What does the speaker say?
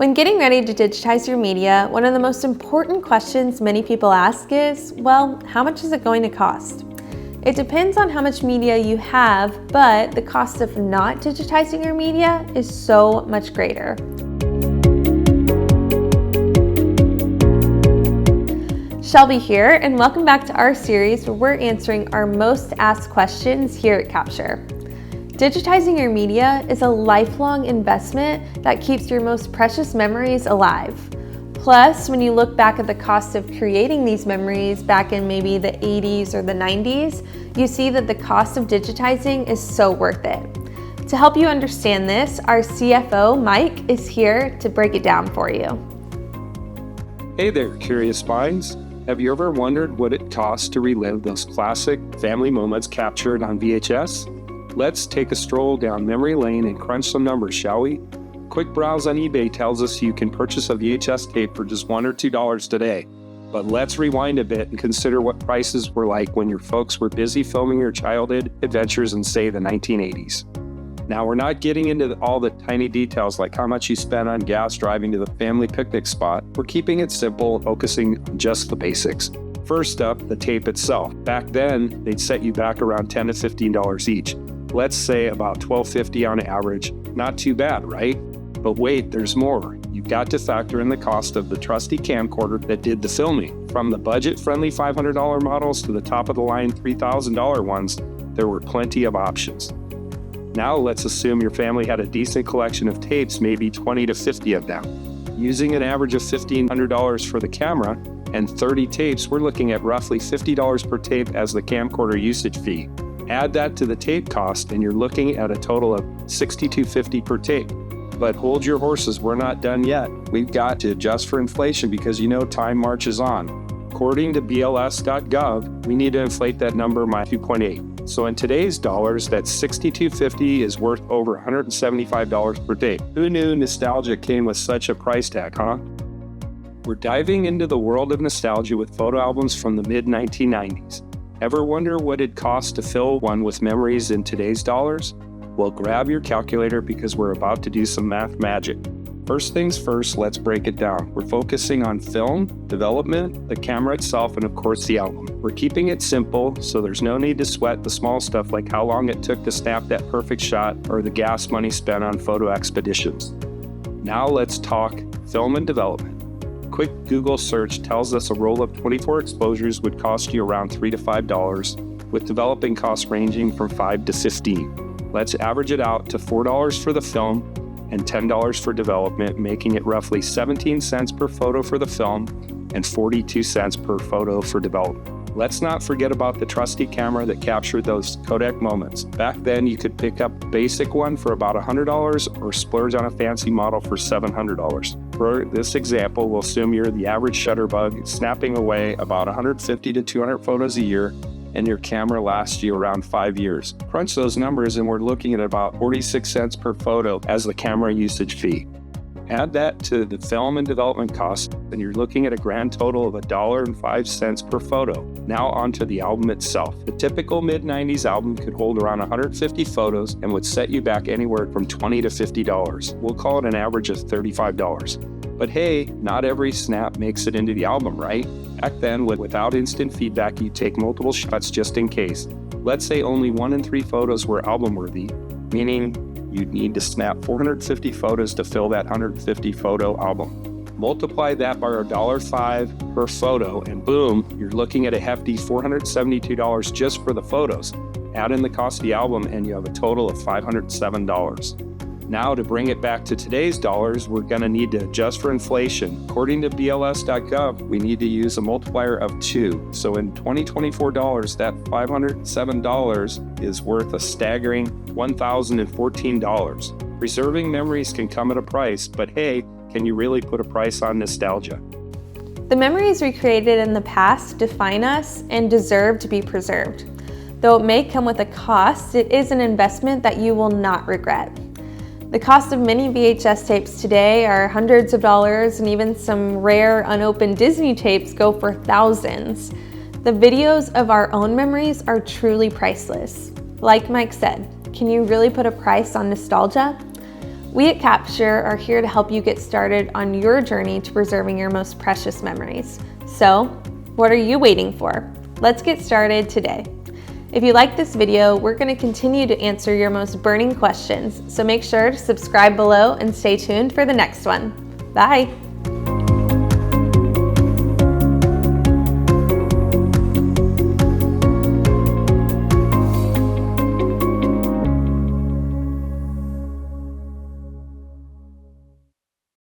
When getting ready to digitize your media, one of the most important questions many people ask is, well, how much is it going to cost? It depends on how much media you have, but the cost of not digitizing your media is so much greater. Shelby here, and welcome back to our series where we're answering our most asked questions here at Capture. Digitizing your media is a lifelong investment that keeps your most precious memories alive. Plus, when you look back at the cost of creating these memories back in maybe the 80s or the 90s, you see that the cost of digitizing is so worth it. To help you understand this, our CFO, Mike, is here to break it down for you. Hey there, curious minds. Have you ever wondered what it costs to relive those classic family moments captured on VHS? Let's take a stroll down memory lane and crunch some numbers, shall we? Quick browse on eBay tells us you can purchase a VHS tape for just $1 or $2 today. But let's rewind a bit and consider what prices were like when your folks were busy filming your childhood adventures in, say, the 1980s. Now, we're not getting into all the tiny details like how much you spent on gas driving to the family picnic spot. We're keeping it simple, focusing on just the basics. First up, the tape itself. Back then, they'd set you back around $10 to $15 each. Let's say about $12.50 on average. Not too bad, right? But wait, there's more. You've got to factor in the cost of the trusty camcorder that did the filming. From the budget-friendly $500 models to the top-of-the-line $3,000 ones, there were plenty of options. Now let's assume your family had a decent collection of tapes, maybe 20 to 50 of them. Using an average of $1,500 for the camera and 30 tapes, we're looking at roughly $50 per tape as the camcorder usage fee. Add that to the tape cost and you're looking at a total of $62.50 per tape. But hold your horses, we're not done yet. We've got to adjust for inflation because you know time marches on. According to BLS.gov, we need to inflate that number by 2.8. So in today's dollars, that $62.50 is worth over $175 per tape. Who knew nostalgia came with such a price tag, huh? We're diving into the world of nostalgia with photo albums from the mid-1990s. Ever wonder what it costs to fill one with memories in today's dollars? Well, grab your calculator because we're about to do some math magic. First things first, let's break it down. We're focusing on film, development, the camera itself, and of course the album. We're keeping it simple, so there's no need to sweat the small stuff like how long it took to snap that perfect shot or the gas money spent on photo expeditions. Now let's talk film and development. Quick Google search tells us a roll of 24 exposures would cost you around $3 to $5, with developing costs ranging from $5 to $15. Let's average it out to $4 for the film and $10 for development, making it roughly 17 cents per photo for the film and 42 cents per photo for development. Let's not forget about the trusty camera that captured those Kodak moments. Back then, you could pick up a basic one for about $100 or splurge on a fancy model for $700. For this example, we'll assume you're the average shutterbug, snapping away about 150 to 200 photos a year, and your camera lasts you around 5 years. Crunch those numbers and we're looking at about 46 cents per photo as the camera usage fee. Add that to the film and development costs, and you're looking at a grand total of $1.05 per photo. Now onto the album itself. The typical mid-90s album could hold around 150 photos and would set you back anywhere from $20 to $50. We'll call it an average of $35. But hey, not every snap makes it into the album, right? Back then, without instant feedback, you take multiple shots just in case. Let's say only 1 in 3 photos were album-worthy, meaning you'd need to snap 450 photos to fill that 150 photo album. Multiply that by $1.05 per photo and boom, you're looking at a hefty $472 just for the photos. Add in the cost of the album and you have a total of $507. Now to bring it back to today's dollars, we're going to need to adjust for inflation. According to BLS.gov, we need to use a multiplier of 2. So in 2024 dollars, that $507 is worth a staggering $1,014. Preserving memories can come at a price, but hey, can you really put a price on nostalgia? The memories we created in the past define us and deserve to be preserved. Though it may come with a cost, it is an investment that you will not regret. The cost of many VHS tapes today are hundreds of dollars, and even some rare unopened Disney tapes go for thousands. The videos of our own memories are truly priceless. Like Mike said, can you really put a price on nostalgia? We at Capture are here to help you get started on your journey to preserving your most precious memories. So, what are you waiting for? Let's get started today. If you like this video, we're going to continue to answer your most burning questions, so make sure to subscribe below and stay tuned for the next one. Bye!